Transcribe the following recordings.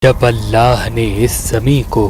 جب اللہ نے اس زمین کو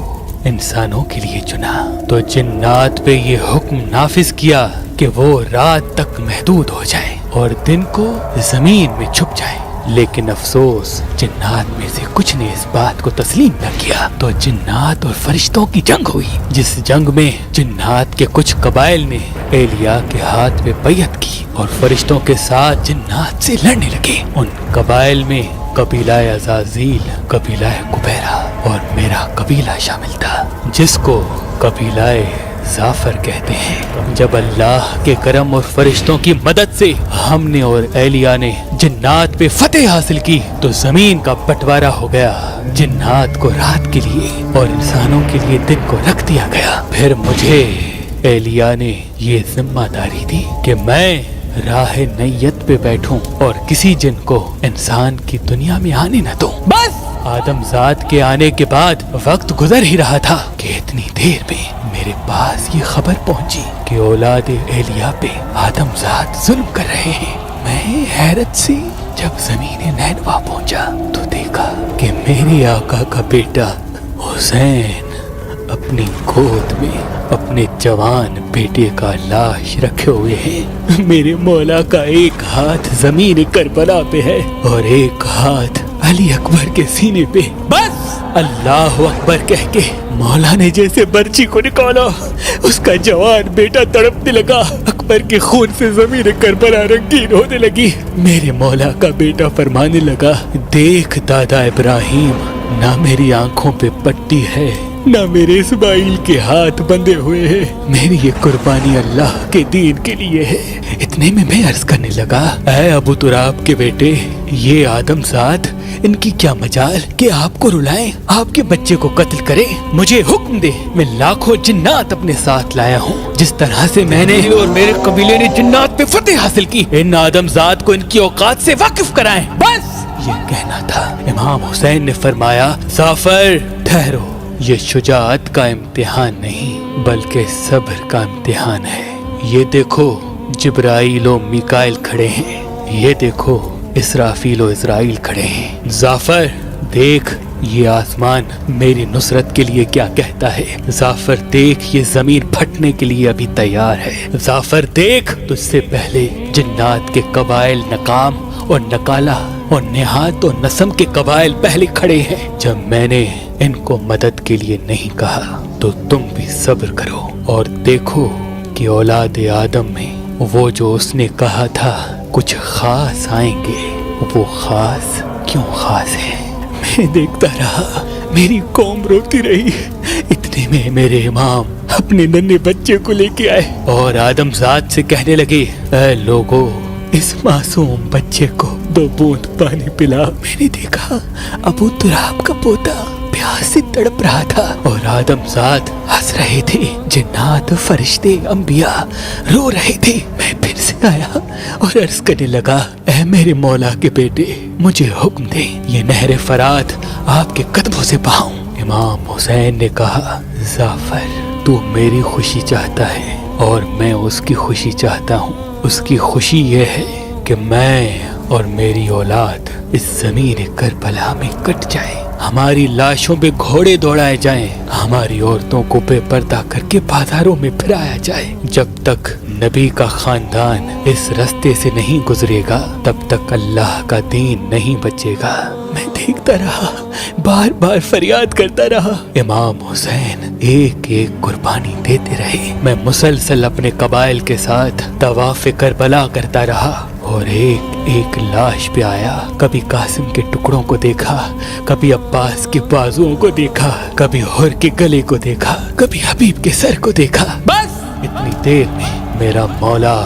انسانوں کے لیے چنا تو جنات پہ یہ حکم نافذ کیا کہ وہ رات تک محدود ہو جائیں اور دن کو زمین میں چھپ جائیں، لیکن افسوس جنات میں سے کچھ نے اس بات کو تسلیم نہ کیا تو جنات اور فرشتوں کی جنگ ہوئی، جس جنگ میں جنات کے کچھ قبائل نے ایلیا کے ہاتھ میں بیعت کی اور فرشتوں کے ساتھ جنات سے لڑنے لگے۔ ان قبائل میں قبیلہ عزازیل، قبیلہ قبیرہ اور میرا قبیلہ شامل تھا، جس کو قبیلہ زعفر کہتے ہیں۔ جب اللہ کے کرم اور فرشتوں کی مدد سے ہم نے اور ایلیا نے جنات پہ فتح حاصل کی تو زمین کا بٹوارا ہو گیا، جنات کو رات کے لیے اور انسانوں کے لیے دن کو رکھ دیا گیا۔ پھر مجھے ایلیا نے یہ ذمہ داری دی کہ میں راہ نیت پہ بیٹھوں اور کسی جن کو انسان کی دنیا میں آنے نہ دوں۔ بس آدم ذات کے آنے کے بعد وقت گزر ہی رہا تھا کہ اتنی دیر میں میرے پاس یہ خبر پہنچی کہ اولاد ایلیا پہ آدم ذات ظلم کر رہے ہیں۔ میں حیرت سے جب زمین نینوا پہنچا تو دیکھا کہ میرے آقا کا بیٹا حسین اپنی گود میں اپنے جوان بیٹے کا لاش رکھے ہوئے ہیں۔ میرے مولا کا ایک ہاتھ زمین کربلا پہ ہے اور ایک ہاتھ علی اکبر کے سینے پہ۔ بس اللہ اکبر کہہ کے مولا نے جیسے برچی کو نکالا، اس کا جوان بیٹا تڑپنے لگا، اکبر کے خون سے زمین کربلا رنگین ہونے لگی۔ میرے مولا کا بیٹا فرمانے لگا، دیکھ دادا ابراہیم، نہ میری آنکھوں پہ پٹی ہے نہ میرے اسماعیل کے ہاتھ بندھے ہوئے ہیں، میری یہ قربانی اللہ کے دین کے لیے ہے۔ اتنے میں عرض کرنے لگا، اے ابو تراب کے بیٹے، یہ آدم ذات، ان کی کیا مجال کہ آپ کو رلائیں، آپ کے بچے کو قتل کرے؟ مجھے حکم دے، میں لاکھوں جنات اپنے ساتھ لایا ہوں، جس طرح سے میں نے اور میرے قبیلے نے جنات پہ فتح حاصل کی، ان آدم ذات کو ان کی اوقات سے واقف کرائیں۔ بس یہ کہنا تھا۔ امام حسین نے فرمایا، زعفر ٹھہرو، یہ شجاعت کا امتحان نہیں بلکہ صبر کا امتحان ہے۔ یہ دیکھو جبرائیل و میکائیل کھڑے ہیں، یہ دیکھو اسرافیل و اسرائیل کھڑے ہیں۔ زعفر دیکھ یہ آسمان میری نصرت کے لیے کیا کہتا ہے، زعفر دیکھ یہ زمین پھٹنے کے لیے ابھی تیار ہے، زعفر دیکھ تجھ سے پہلے جنات کے قبائل نقام اور نکالہ اور نہاد و نسم کے قبائل پہلے کھڑے ہیں۔ جب میں نے ان کو مدد کے لیے نہیں کہا تو تم بھی صبر کرو اور دیکھو کہ اولاد آدم میں وہ جو اس نے کہا تھا کچھ خاص آئیں گے، وہ خاص کیوں خاص ہے۔ میں دیکھتا رہا، میری قوم روتی رہی، اتنے میں میرے امام اپنے ننھے بچے کو لے کے آئے اور آدم ذات سے کہنے لگے، اے لوگو، اس معصوم بچے کو 2 بوند پانی پلا۔ میں نے دیکھا ابو تراب کا پوتا پیاس سے تڑپ رہا تھا اور آدم ذات ہنس رہے تھے، جنات، فرشتے، انبیاء رو رہے تھے۔ میں پھر سے آیا اور عرض کرنے لگا، اے میرے مولا کے بیٹے، مجھے حکم دے، یہ نہر فرات آپ کے قدموں سے بہاؤں۔ امام حسین نے کہا، زعفر تو میری خوشی چاہتا ہے اور میں اس کی خوشی چاہتا ہوں۔ اس کی خوشی یہ ہے کہ میں اور میری اولاد اس زمین کربلا میں کٹ جائے، ہماری لاشوں پہ گھوڑے دوڑائے جائیں، ہماری عورتوں کو بے پردہ کر کے بازاروں میں پھرایا جائے۔ جب تک نبی کا خاندان اس رستے سے نہیں گزرے گا تب تک اللہ کا دین نہیں بچے گا۔ میں دیکھتا رہا، بار بار فریاد کرتا رہا، امام حسین ایک ایک قربانی دیتے رہے۔ میں مسلسل اپنے قبائل کے ساتھ طواف کربلا کرتا رہا اور ایک ایک لاش پہ آیا، کبھی قاسم کے ٹکڑوں کو دیکھا، کبھی عباس کے بازوؤں کو دیکھا، کبھی حر کے گلے کو دیکھا، کبھی حبیب کے سر کو دیکھا۔ بس اتنی دیر میں میرا مولا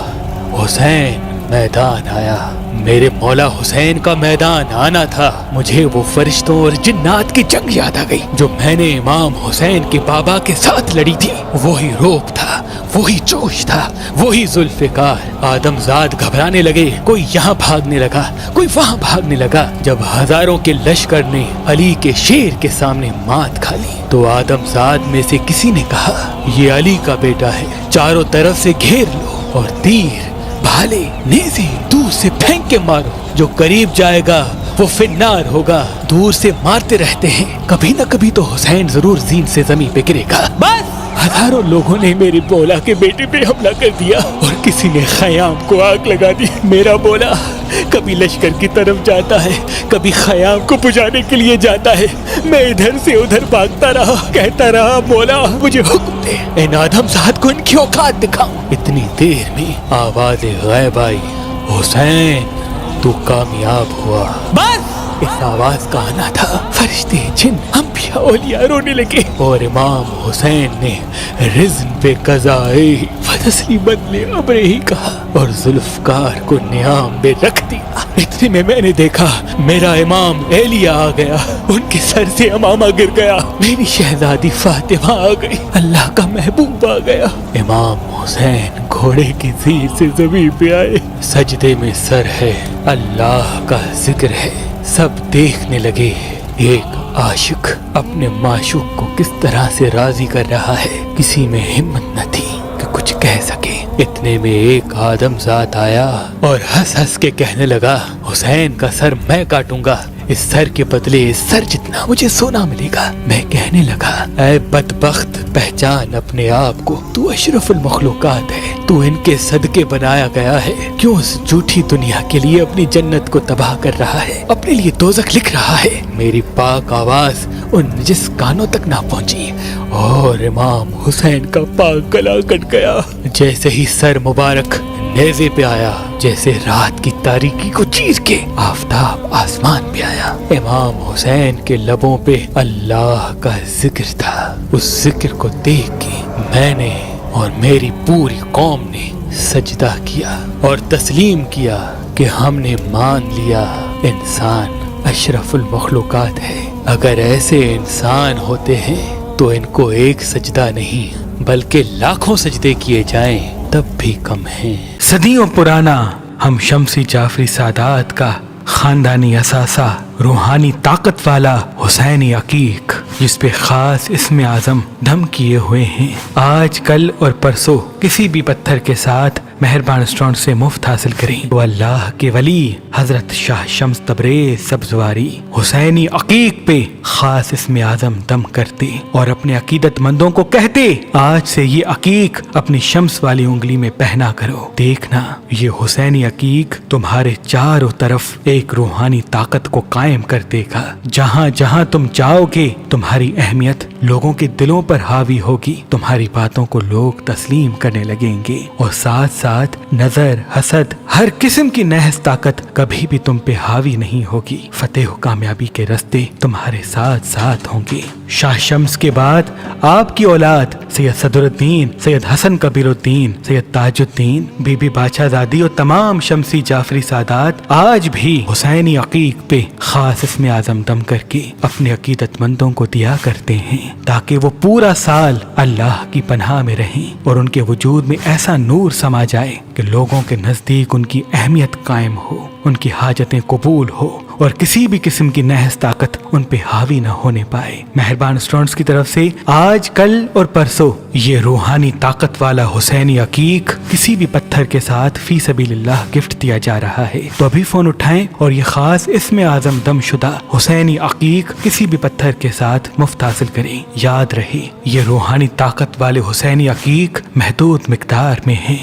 حسین میدان آیا۔ میرے مولا حسین کا میدان آنا تھا، مجھے وہ فرشتوں اور جنات کی جنگ یاد آ گئی جو میں نے امام حسین کے بابا کے ساتھ لڑی تھی۔ وہی روب تھا، وہی جوش تھا، وہی ذوالفقار۔ آدم ذات گھبرانے لگے، کوئی یہاں بھاگنے لگا، کوئی وہاں بھاگنے لگا۔ جب ہزاروں کے لشکر نے علی کے شیر کے سامنے مات کھا لی تو آدم ذات میں سے کسی نے کہا، یہ علی کا بیٹا ہے، چاروں طرف سے گھیر لو اور تیر، بھالے، نیزے دور سے پھینک کے مارو، جو قریب جائے گا وہ فنار ہوگا. دور سے مارتے رہتے ہیں, کبھی نہ کبھی تو حسین ضرور زین سے زمین پہ گرے گا. بس ہزاروں لوگوں نے میرے بولا کے بیٹے پہ حملہ کر دیا اور کسی نے خیام کو آگ لگا دی. میرا بولا کبھی لشکر کی طرف جاتا ہے, کبھی خیام کو بجھانے کے لیے جاتا ہے. میں ادھر سے ادھر بھاگتا رہا, کہتا رہا مولا مجھے حکم دے, ان آدم زاد کو ان کی اوقات دکھاؤں. اتنی دیر میں آواز غیب آئی, حسین تو کامیاب ہوا. بس اس آواز کا آنا تھا. فرشتے, جن, انبیاء, اولیاء رونے لگے اور امام حسین نے رزن پہ قضائے فضلی بدلے ابرے ہی کہا اور ذوالفقار کو نیام پہ رکھ دیا. اتنے میں نے دیکھا میرا امام ایلیا آ گیا, ان کے سر سے امامہ گر گیا. میری شہزادی فاطمہ آ گئی, اللہ کا محبوب آ گیا. امام حسین گھوڑے کی زیر سے زمین پہ آئے, سجدے میں سر ہے, اللہ کا ذکر ہے. سب دیکھنے لگے ایک عاشق اپنے معشوق کو کس طرح سے راضی کر رہا ہے. کسی میں ہمت نہ تھی کہ کچھ کہہ سکے. اتنے میں ایک آدم ذات آیا اور ہنس ہنس کے کہنے لگا, حسین کا سر میں کاٹوں گا, اس سر کے بدلے اس سر جتنا مجھے سونا ملے گا. میں کہنے لگا, اے بدبخت, پہچان اپنے آپ کو, تو اشرف المخلوقات ہے, تو ان کے صدقے بنایا گیا ہے. کیوں اس جھوٹی دنیا کے لیے اپنی جنت کو تباہ کر رہا ہے, اپنے لیے دوزخ لکھ رہا ہے. میری پاک آواز ان جس کانوں تک نہ پہنچی اور امام حسین کا پاک گلا کٹ گیا. جیسے ہی سر مبارک نیزے پہ آیا, جیسے رات کی تاریکی کو چیر کے آفتاب آسمان پہ آیا. امام حسین کے لبوں پہ اللہ کا ذکر تھا. اس ذکر کو دیکھ کے میں نے اور میری پوری قوم نے سجدہ کیا اور تسلیم کیا کہ ہم نے مان لیا انسان اشرف المخلوقات ہے. اگر ایسے انسان ہوتے ہیں تو ان کو ایک سجدہ نہیں بلکہ لاکھوں سجدے کیے جائیں تب بھی کم ہیں. صدیوں پرانا ہم شمسی جعفری سادات کا خاندانی اثاثہ, روحانی طاقت والا حسینی عقیق, جس پہ خاص اسم اعظم دم کیے ہوئے ہیں. آج کل اور پرسوں کسی بھی پتھر کے ساتھ مہربان اسٹون سے مفت حاصل کریں. وہ اللہ کے ولی حضرت شاہ شمس تبریز سبزواری حسینی عقیق پہ خاص اسم اعظم دم کرتے اور اپنے عقیدت مندوں کو کہتے, آج سے یہ عقیق اپنی شمس والی انگلی میں پہنا کرو. دیکھنا یہ حسینی عقیق تمہارے چاروں طرف ایک روحانی طاقت کو قائم کر دے گا. جہاں جہاں تم جاؤ گے تمہاری اہمیت لوگوں کے دلوں پر حاوی ہوگی. تمہاری باتوں کو لوگ تسلیم کرنے لگیں گے اور ساتھ ساتھ نظر, حسد, ہر قسم کی نحس طاقت کبھی بھی تم پہ حاوی نہیں ہوگی. فتح و کامیابی کے راستے تمہارے ساتھ ساتھ ہوں گے. شاہ شمس کے بعد آپ کی اولاد سید صدر الدین, سید حسن کبیر الدین, سید تاج الدین, بی بی بادشاہ زادی اور تمام شمسی جعفری سادات آج بھی حسینی عقیق پہ خاص اسم اعظم دم کر کے اپنے عقیدت مندوں کو دیا کرتے ہیں تاکہ وہ پورا سال اللہ کی پناہ میں رہیں اور ان کے وجود میں ایسا نور سما جائے کہ لوگوں کے نزدیک ان کی اہمیت قائم ہو, ان کی حاجتیں قبول ہو اور کسی بھی قسم کی نحس طاقت ان پہ حاوی نہ ہونے پائے. مہربان اسٹونز کی طرف سے آج, کل اور پرسوں یہ روحانی طاقت والا حسینی عقیق کسی بھی پتھر کے ساتھ فی سبیل اللہ گفٹ دیا جا رہا ہے. تو ابھی فون اٹھائیں اور یہ خاص اسم اعظم دم شدہ حسینی عقیق کسی بھی پتھر کے ساتھ مفت حاصل کریں. یاد رہے یہ روحانی طاقت والے حسینی عقیق محدود مقدار میں ہیں.